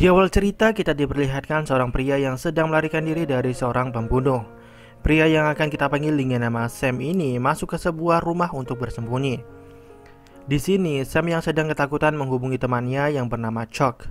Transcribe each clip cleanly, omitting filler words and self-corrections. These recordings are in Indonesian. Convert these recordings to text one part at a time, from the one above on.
Di awal cerita kita diperlihatkan seorang pria yang sedang melarikan diri dari seorang pembunuh. Pria yang akan kita panggil dengan nama Sam ini masuk ke sebuah rumah untuk bersembunyi. Di sini Sam yang sedang ketakutan menghubungi temannya yang bernama Chuck,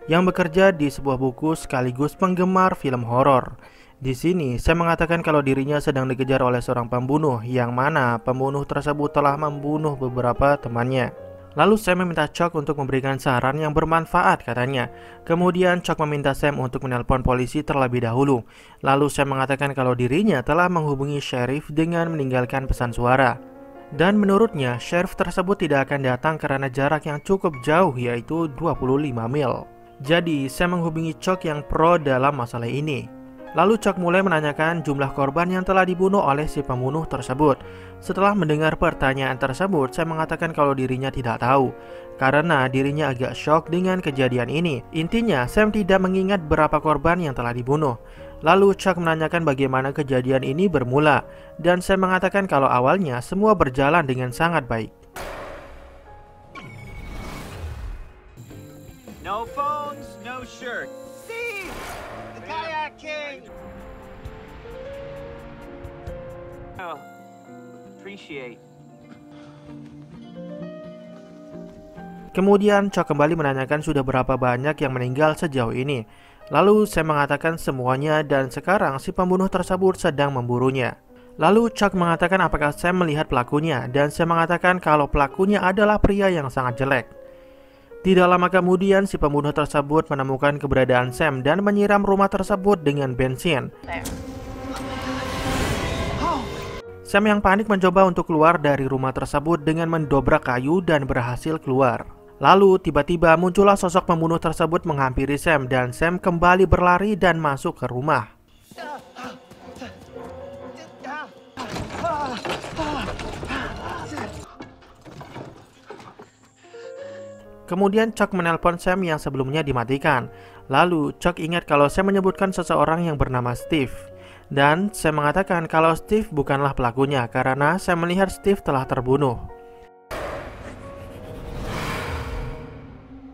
yang bekerja di sebuah buku sekaligus penggemar film horor. Di sini Sam mengatakan kalau dirinya sedang dikejar oleh seorang pembunuh, yang mana pembunuh tersebut telah membunuh beberapa temannya. Lalu Sam meminta Chuck untuk memberikan saran yang bermanfaat katanya. Kemudian Chuck meminta Sam untuk menelpon polisi terlebih dahulu. Lalu Sam mengatakan kalau dirinya telah menghubungi sheriff dengan meninggalkan pesan suara. Dan menurutnya sheriff tersebut tidak akan datang karena jarak yang cukup jauh, yaitu 25 mil. Jadi Sam menghubungi Chuck yang pro dalam masalah ini. Lalu Chuck mulai menanyakan jumlah korban yang telah dibunuh oleh si pembunuh tersebut. Setelah mendengar pertanyaan tersebut, Sam mengatakan kalau dirinya tidak tahu, karena dirinya agak shock dengan kejadian ini. Intinya, Sam tidak mengingat berapa korban yang telah dibunuh. Lalu Chuck menanyakan bagaimana kejadian ini bermula, dan Sam mengatakan kalau awalnya semua berjalan dengan sangat baik. No phones, no shirt. Steve! The Kayak King! Oh, appreciate. Kemudian Chuck kembali menanyakan sudah berapa banyak yang meninggal sejauh ini. Lalu Sam mengatakan semuanya dan sekarang si pembunuh tersebut sedang memburunya. Lalu Chuck mengatakan apakah Sam melihat pelakunya, dan Sam mengatakan kalau pelakunya adalah pria yang sangat jelek. Tidak lama kemudian si pembunuh tersebut menemukan keberadaan Sam dan menyiram rumah tersebut dengan bensin. Sam yang panik mencoba untuk keluar dari rumah tersebut dengan mendobrak kayu dan berhasil keluar. Lalu tiba-tiba muncullah sosok pembunuh tersebut menghampiri Sam, dan Sam kembali berlari dan masuk ke rumah. Kemudian Chuck menelpon Sam yang sebelumnya dimatikan. Lalu Chuck ingat kalau Sam menyebutkan seseorang yang bernama Steve. Dan Sam mengatakan kalau Steve bukanlah pelakunya karena Sam melihat Steve telah terbunuh.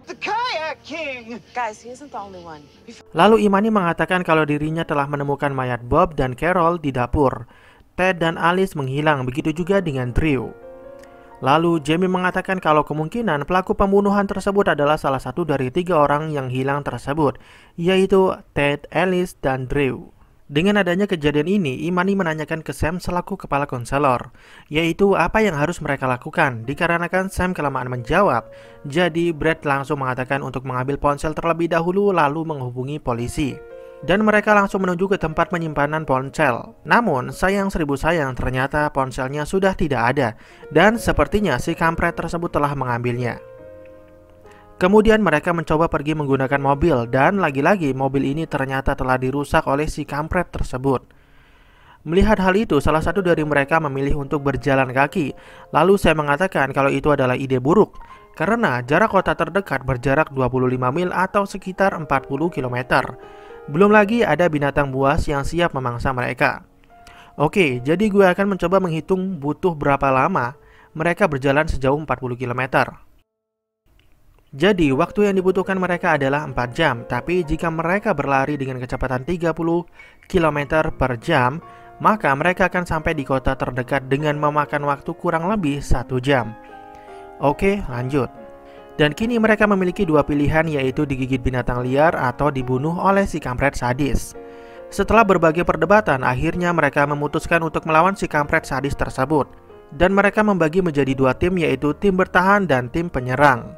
The Kayak King! Guys, he isn't the only one. Lalu Imani mengatakan kalau dirinya telah menemukan mayat Bob dan Carol di dapur. Ted dan Alice menghilang, begitu juga dengan Drew. Lalu Jamie mengatakan kalau kemungkinan pelaku pembunuhan tersebut adalah salah satu dari 3 orang yang hilang tersebut, yaitu Ted, Alice, dan Drew. Dengan adanya kejadian ini, Imani menanyakan ke Sam selaku kepala konselor, yaitu apa yang harus mereka lakukan. Dikarenakan Sam kelamaan menjawab, jadi Brad langsung mengatakan untuk mengambil ponsel terlebih dahulu lalu menghubungi polisi. Dan mereka langsung menuju ke tempat penyimpanan ponsel. Namun sayang seribu sayang, ternyata ponselnya sudah tidak ada, dan sepertinya si kampret tersebut telah mengambilnya. Kemudian mereka mencoba pergi menggunakan mobil, dan lagi-lagi mobil ini ternyata telah dirusak oleh si kampret tersebut. Melihat hal itu, salah satu dari mereka memilih untuk berjalan kaki. Lalu saya mengatakan kalau itu adalah ide buruk, karena jarak kota terdekat berjarak 25 mil atau sekitar 40 km. Belum lagi ada binatang buas yang siap memangsa mereka. Oke, jadi gue akan mencoba menghitung butuh berapa lama mereka berjalan sejauh 40 km. Jadi waktu yang dibutuhkan mereka adalah 4 jam. Tapi jika mereka berlari dengan kecepatan 30 km per jam, maka mereka akan sampai di kota terdekat dengan memakan waktu kurang lebih 1 jam. Oke, lanjut. Dan kini mereka memiliki 2 pilihan, yaitu digigit binatang liar atau dibunuh oleh si kampret sadis. Setelah berbagai perdebatan, akhirnya mereka memutuskan untuk melawan si kampret sadis tersebut. Dan mereka membagi menjadi 2 tim, yaitu tim bertahan dan tim penyerang.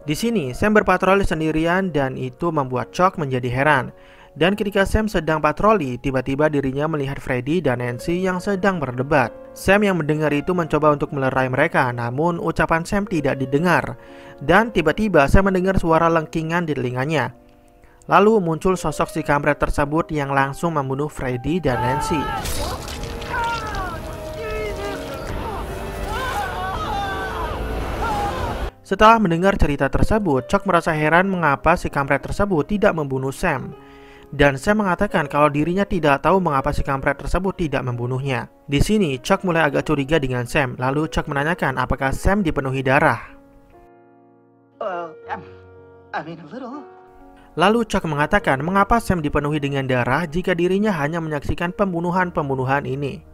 Di sini Sam berpatroli sendirian dan itu membuat Chuck menjadi heran. Dan ketika Sam sedang patroli, tiba-tiba dirinya melihat Freddy dan Nancy yang sedang berdebat. Sam yang mendengar itu mencoba untuk melerai mereka, namun ucapan Sam tidak didengar. Dan tiba-tiba Sam mendengar suara lengkingan di telinganya. Lalu muncul sosok si kampret tersebut yang langsung membunuh Freddy dan Nancy. Setelah mendengar cerita tersebut, Chuck merasa heran mengapa si kampret tersebut tidak membunuh Sam. Dan Sam mengatakan kalau dirinya tidak tahu mengapa si kampret tersebut tidak membunuhnya. Di sini Chuck mulai agak curiga dengan Sam. Lalu Chuck menanyakan apakah Sam dipenuhi darah. I mean a little. Lalu Chuck mengatakan mengapa Sam dipenuhi dengan darah jika dirinya hanya menyaksikan pembunuhan-pembunuhan ini.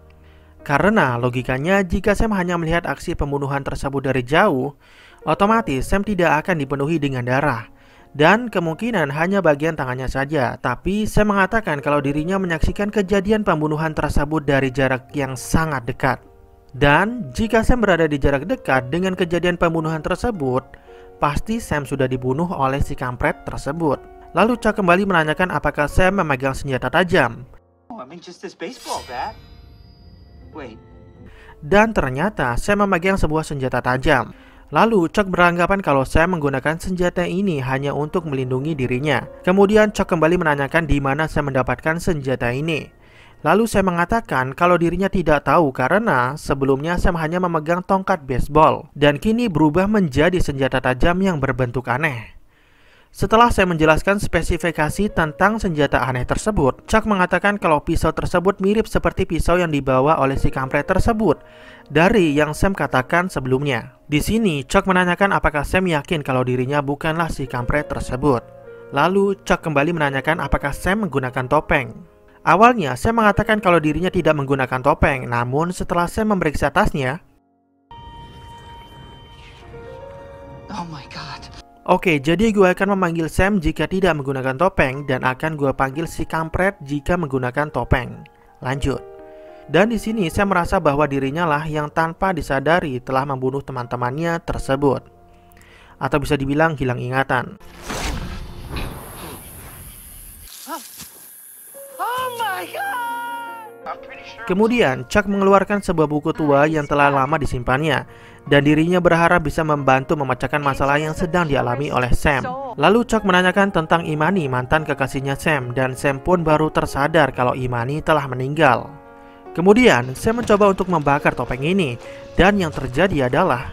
Karena logikanya jika Sam hanya melihat aksi pembunuhan tersebut dari jauh, otomatis Sam tidak akan dipenuhi dengan darah. Dan kemungkinan hanya bagian tangannya saja. Tapi Sam mengatakan kalau dirinya menyaksikan kejadian pembunuhan tersebut dari jarak yang sangat dekat. Dan jika Sam berada di jarak dekat dengan kejadian pembunuhan tersebut, pasti Sam sudah dibunuh oleh si kampret tersebut. Lalu Chuck kembali menanyakan apakah Sam memegang senjata tajam. Oh, I mean just this baseball bat. Wait. Dan ternyata Sam memegang sebuah senjata tajam. Lalu Chuck beranggapan kalau Sam menggunakan senjata ini hanya untuk melindungi dirinya. Kemudian Chuck kembali menanyakan di mana Sam mendapatkan senjata ini. Lalu Sam mengatakan kalau dirinya tidak tahu karena sebelumnya Sam hanya memegang tongkat baseball dan kini berubah menjadi senjata tajam yang berbentuk aneh. Setelah saya menjelaskan spesifikasi tentang senjata aneh tersebut, Chuck mengatakan kalau pisau tersebut mirip seperti pisau yang dibawa oleh si kampret tersebut dari yang Sam katakan sebelumnya. Di sini Chuck menanyakan apakah Sam yakin kalau dirinya bukanlah si kampret tersebut. Lalu Chuck kembali menanyakan apakah Sam menggunakan topeng. Awalnya Sam mengatakan kalau dirinya tidak menggunakan topeng, namun setelah Sam memeriksa tasnya, Oh my god. oke, jadi gue akan memanggil Sam jika tidak menggunakan topeng dan akan gue panggil si kampret jika menggunakan topeng. Lanjut. Dan di sini Sam merasa bahwa dirinya lah yang tanpa disadari telah membunuh teman-temannya tersebut. Atau bisa dibilang hilang ingatan. Oh my god. I'm pretty sure. Kemudian Chuck mengeluarkan sebuah buku tua yang telah lama disimpannya dan dirinya berharap bisa membantu memecahkan masalah yang sedang dialami oleh Sam. Lalu Chuck menanyakan tentang Imani, mantan kekasihnya Sam, dan Sam pun baru tersadar kalau Imani telah meninggal. Kemudian Sam mencoba untuk membakar topeng ini dan yang terjadi adalah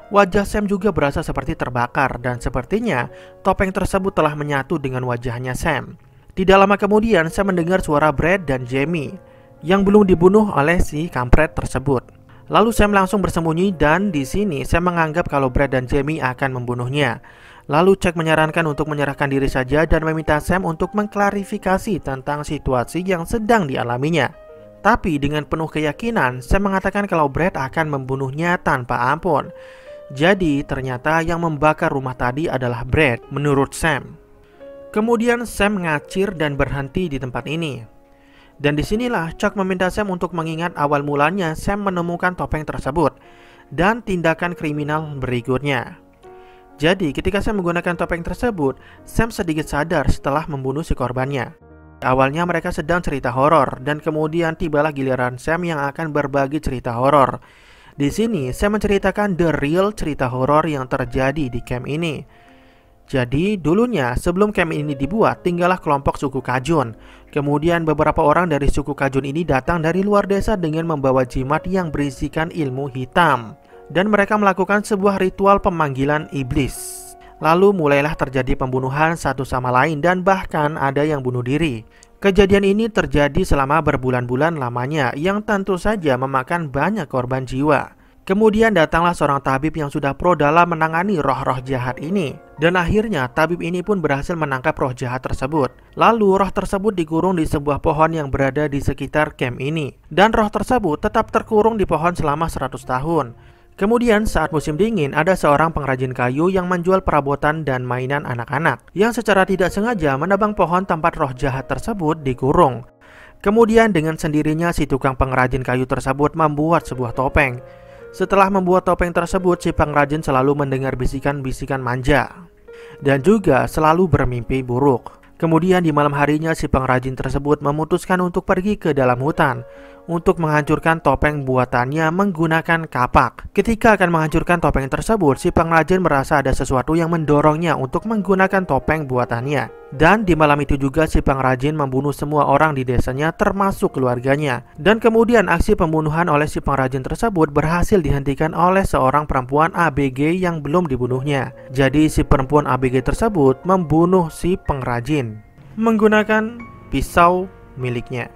wajah Sam juga berasa seperti terbakar dan sepertinya topeng tersebut telah menyatu dengan wajahnya Sam. Tidak lama kemudian Sam mendengar suara Brad dan Jamie yang belum dibunuh oleh si kampret tersebut. Lalu Sam langsung bersembunyi dan di sini Sam menganggap kalau Brad dan Jamie akan membunuhnya. Lalu Chuck menyarankan untuk menyerahkan diri saja dan meminta Sam untuk mengklarifikasi tentang situasi yang sedang dialaminya. Tapi dengan penuh keyakinan Sam mengatakan kalau Brad akan membunuhnya tanpa ampun. Jadi ternyata yang membakar rumah tadi adalah Brad menurut Sam. Kemudian Sam ngacir dan berhenti di tempat ini. Dan disinilah Chuck meminta Sam untuk mengingat awal mulanya Sam menemukan topeng tersebut dan tindakan kriminal berikutnya. Jadi ketika Sam menggunakan topeng tersebut, Sam sedikit sadar setelah membunuh si korbannya. Awalnya mereka sedang cerita horor dan kemudian tibalah giliran Sam yang akan berbagi cerita horor. Di sini Sam menceritakan the real cerita horor yang terjadi di camp ini. Jadi dulunya sebelum camp ini dibuat tinggallah kelompok suku Kajun. Kemudian beberapa orang dari suku Kajun ini datang dari luar desa dengan membawa jimat yang berisikan ilmu hitam. Dan mereka melakukan sebuah ritual pemanggilan iblis. Lalu mulailah terjadi pembunuhan satu sama lain dan bahkan ada yang bunuh diri. Kejadian ini terjadi selama berbulan-bulan lamanya yang tentu saja memakan banyak korban jiwa. Kemudian datanglah seorang tabib yang sudah pro dalam menangani roh-roh jahat ini. Dan akhirnya tabib ini pun berhasil menangkap roh jahat tersebut. Lalu roh tersebut dikurung di sebuah pohon yang berada di sekitar camp ini. Dan roh tersebut tetap terkurung di pohon selama 100 tahun. Kemudian saat musim dingin ada seorang pengrajin kayu yang menjual perabotan dan mainan anak-anak yang secara tidak sengaja menebang pohon tempat roh jahat tersebut dikurung. Kemudian dengan sendirinya si tukang pengrajin kayu tersebut membuat sebuah topeng. Setelah membuat topeng tersebut, si pengrajin selalu mendengar bisikan-bisikan manja dan juga selalu bermimpi buruk. Kemudian di malam harinya si pengrajin tersebut memutuskan untuk pergi ke dalam hutan untuk menghancurkan topeng buatannya menggunakan kapak. Ketika akan menghancurkan topeng tersebut, si pengrajin merasa ada sesuatu yang mendorongnya untuk menggunakan topeng buatannya. Dan di malam itu juga si pengrajin membunuh semua orang di desanya termasuk keluarganya. Dan kemudian aksi pembunuhan oleh si pengrajin tersebut berhasil dihentikan oleh seorang perempuan ABG yang belum dibunuhnya. Jadi si perempuan ABG tersebut membunuh si pengrajin menggunakan pisau miliknya.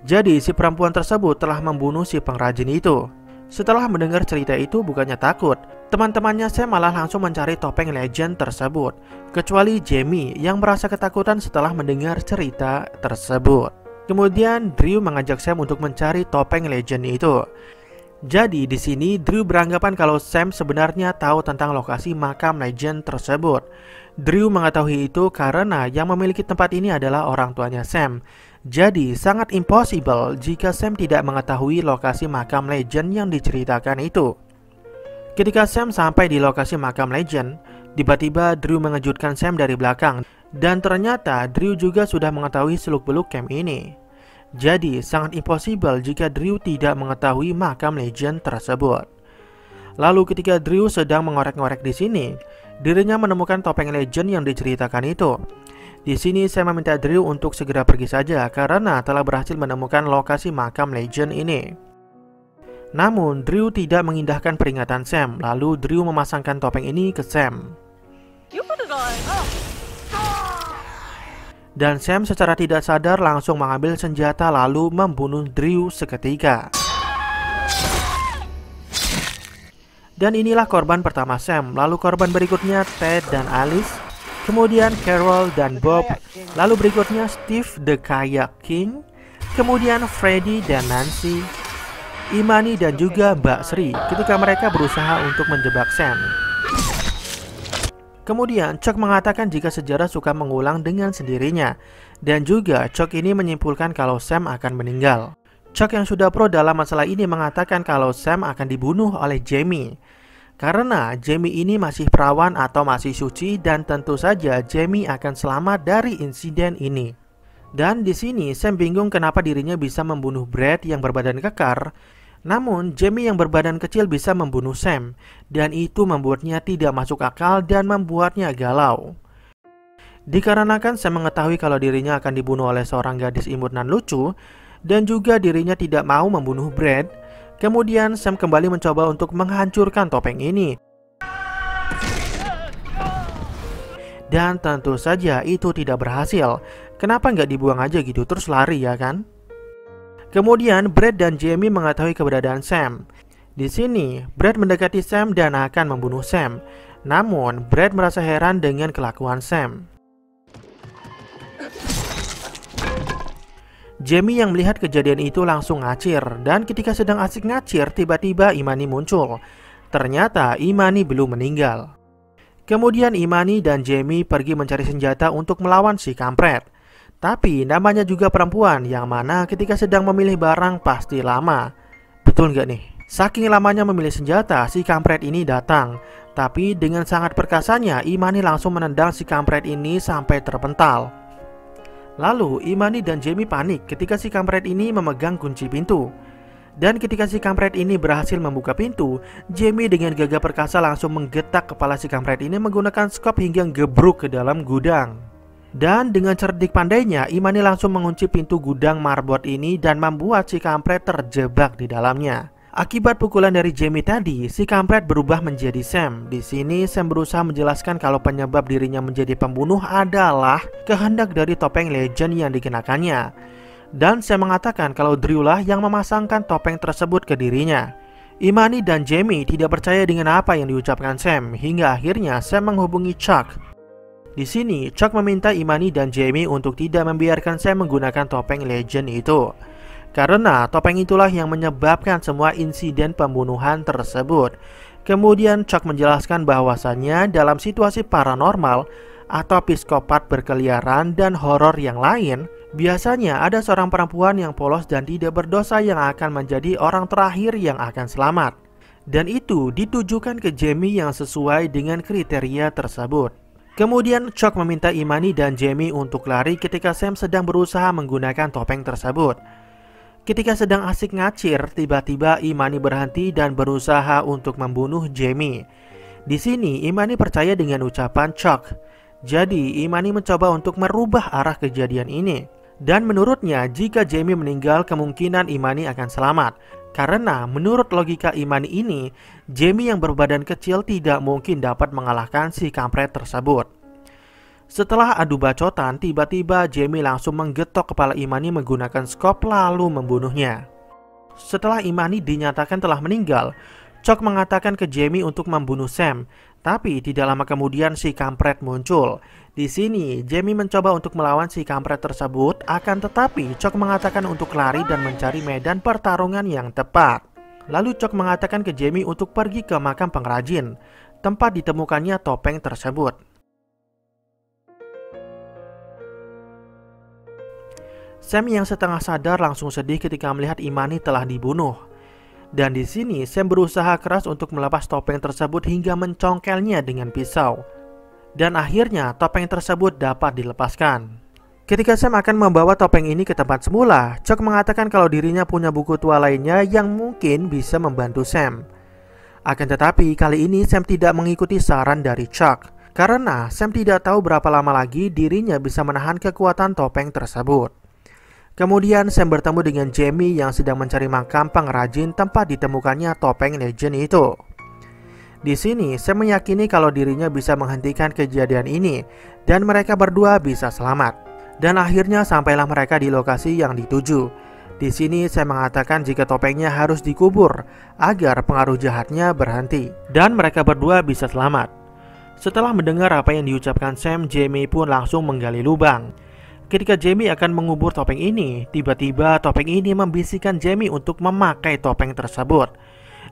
Jadi si perempuan tersebut telah membunuh si pengrajin itu. Setelah mendengar cerita itu bukannya takut, teman-temannya Sam malah langsung mencari topeng legend tersebut, kecuali Jamie yang merasa ketakutan setelah mendengar cerita tersebut. Kemudian Drew mengajak Sam untuk mencari topeng legend itu. Jadi di sini Drew beranggapan kalau Sam sebenarnya tahu tentang lokasi makam legend tersebut. Drew mengetahui itu karena yang memiliki tempat ini adalah orang tuanya Sam. Jadi sangat impossible jika Sam tidak mengetahui lokasi makam legend yang diceritakan itu. Ketika Sam sampai di lokasi makam legend, tiba-tiba Drew mengejutkan Sam dari belakang. Dan ternyata Drew juga sudah mengetahui seluk-beluk camp ini. Jadi sangat impossible jika Drew tidak mengetahui makam legend tersebut. Lalu ketika Drew sedang mengorek-ngorek di sini, dirinya menemukan topeng legend yang diceritakan itu. Di sini saya meminta Drew untuk segera pergi saja karena telah berhasil menemukan lokasi makam legend ini. Namun Drew tidak mengindahkan peringatan Sam, lalu Drew memasangkan topeng ini ke Sam. Dan Sam secara tidak sadar langsung mengambil senjata lalu membunuh Drew seketika. Dan inilah korban pertama Sam, lalu korban berikutnya Ted dan Alice, kemudian Carol dan Bob, lalu berikutnya Steve the Kayak King, kemudian Freddy dan Nancy, Imani dan juga Mbak Sri ketika mereka berusaha untuk menjebak Sam. Kemudian Chuck mengatakan jika sejarah suka mengulang dengan sendirinya, dan juga Chuck ini menyimpulkan kalau Sam akan meninggal. Chuck yang sudah pro dalam masalah ini mengatakan kalau Sam akan dibunuh oleh Jamie. Karena Jamie ini masih perawan atau masih suci dan tentu saja Jamie akan selamat dari insiden ini. Dan di sini Sam bingung kenapa dirinya bisa membunuh Brad yang berbadan kekar, namun Jamie yang berbadan kecil bisa membunuh Sam, dan itu membuatnya tidak masuk akal dan membuatnya galau. Dikarenakan Sam mengetahui kalau dirinya akan dibunuh oleh seorang gadis imut dan lucu, dan juga dirinya tidak mau membunuh Brad, kemudian Sam kembali mencoba untuk menghancurkan topeng ini. Dan tentu saja itu tidak berhasil. Kenapa nggak dibuang aja gitu terus lari ya kan? Kemudian Brad dan Jamie mengetahui keberadaan Sam. Di sini Brad mendekati Sam dan akan membunuh Sam. Namun Brad merasa heran dengan kelakuan Sam. Jamie yang melihat kejadian itu langsung ngacir, dan ketika sedang asik ngacir tiba-tiba Imani muncul. Ternyata Imani belum meninggal. Kemudian Imani dan Jamie pergi mencari senjata untuk melawan si kampret. Tapi namanya juga perempuan yang mana ketika sedang memilih barang pasti lama. Betul nggak nih? Saking lamanya memilih senjata, si kampret ini datang. Tapi dengan sangat perkasanya Imani langsung menendang si kampret ini sampai terpental. Lalu Imani dan Jamie panik ketika si kampret ini memegang kunci pintu. Dan ketika si kampret ini berhasil membuka pintu, Jamie dengan gagah perkasa langsung menggetak kepala si kampret ini menggunakan skop hingga gebruk ke dalam gudang. Dan dengan cerdik pandainya, Imani langsung mengunci pintu gudang marbot ini dan membuat si kampret terjebak di dalamnya. Akibat pukulan dari Jamie tadi, si kampret berubah menjadi Sam. Di sini Sam berusaha menjelaskan kalau penyebab dirinya menjadi pembunuh adalah kehendak dari topeng legend yang dikenakannya. Dan Sam mengatakan kalau Drew lah yang memasangkan topeng tersebut ke dirinya. Imani dan Jamie tidak percaya dengan apa yang diucapkan Sam, hingga akhirnya Sam menghubungi Chuck. Di sini Chuck meminta Imani dan Jamie untuk tidak membiarkan Sam menggunakan topeng legend itu. Karena topeng itulah yang menyebabkan semua insiden pembunuhan tersebut. Kemudian Chuck menjelaskan bahwasannya dalam situasi paranormal atau psikopat berkeliaran dan horor yang lain, biasanya ada seorang perempuan yang polos dan tidak berdosa yang akan menjadi orang terakhir yang akan selamat. Dan itu ditujukan ke Jamie yang sesuai dengan kriteria tersebut. Kemudian Chuck meminta Imani dan Jamie untuk lari ketika Sam sedang berusaha menggunakan topeng tersebut. Ketika sedang asik ngacir, tiba-tiba Imani berhenti dan berusaha untuk membunuh Jamie. Di sini Imani percaya dengan ucapan Chuck. Jadi Imani mencoba untuk merubah arah kejadian ini. Dan menurutnya jika Jamie meninggal kemungkinan Imani akan selamat. Karena menurut logika Imani ini, Jamie yang berbadan kecil tidak mungkin dapat mengalahkan si kampret tersebut. Setelah adu bacotan, tiba-tiba Jamie langsung menggetok kepala Imani menggunakan skop lalu membunuhnya. Setelah Imani dinyatakan telah meninggal, Chuck mengatakan ke Jamie untuk membunuh Sam. Tapi tidak lama kemudian si kampret muncul. Di sini Jamie mencoba untuk melawan si kampret tersebut, akan tetapi Chuck mengatakan untuk lari dan mencari medan pertarungan yang tepat. Lalu Chuck mengatakan ke Jamie untuk pergi ke makam pengrajin, tempat ditemukannya topeng tersebut. Sam yang setengah sadar langsung sedih ketika melihat Imani telah dibunuh. Dan di sini Sam berusaha keras untuk melepas topeng tersebut hingga mencongkelnya dengan pisau. Dan akhirnya topeng tersebut dapat dilepaskan. Ketika Sam akan membawa topeng ini ke tempat semula, Chuck mengatakan kalau dirinya punya buku tua lainnya yang mungkin bisa membantu Sam. Akan tetapi kali ini Sam tidak mengikuti saran dari Chuck, karena Sam tidak tahu berapa lama lagi dirinya bisa menahan kekuatan topeng tersebut. Kemudian Sam bertemu dengan Jamie yang sedang mencari makam pengrajin tempat ditemukannya topeng legend itu. Di sini Sam meyakini kalau dirinya bisa menghentikan kejadian ini dan mereka berdua bisa selamat. Dan akhirnya sampailah mereka di lokasi yang dituju. Di sini Sam mengatakan jika topengnya harus dikubur agar pengaruh jahatnya berhenti dan mereka berdua bisa selamat. Setelah mendengar apa yang diucapkan Sam, Jamie pun langsung menggali lubang. Ketika Jamie akan mengubur topeng ini, tiba-tiba topeng ini membisikkan Jamie untuk memakai topeng tersebut.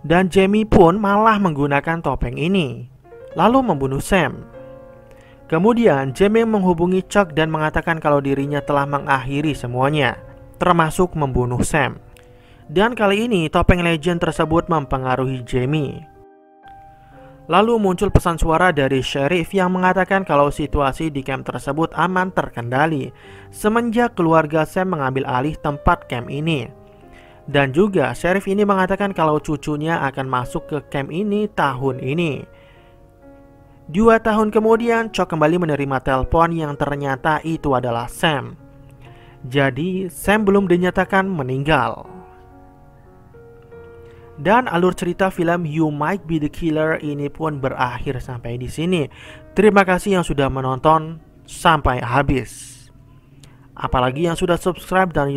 Dan Jamie pun malah menggunakan topeng ini, lalu membunuh Sam. Kemudian Jamie menghubungi Chuck dan mengatakan kalau dirinya telah mengakhiri semuanya, termasuk membunuh Sam. Dan kali ini topeng legend tersebut mempengaruhi Jamie. Lalu muncul pesan suara dari sheriff yang mengatakan kalau situasi di camp tersebut aman terkendali semenjak keluarga Sam mengambil alih tempat camp ini. Dan juga sheriff ini mengatakan kalau cucunya akan masuk ke camp ini tahun ini. 2 tahun kemudian Chuck kembali menerima telepon yang ternyata itu adalah Sam. Jadi Sam belum dinyatakan meninggal. Dan alur cerita film You Might Be the Killer ini pun berakhir sampai di sini. Terima kasih yang sudah menonton sampai habis. Apalagi yang sudah subscribe dan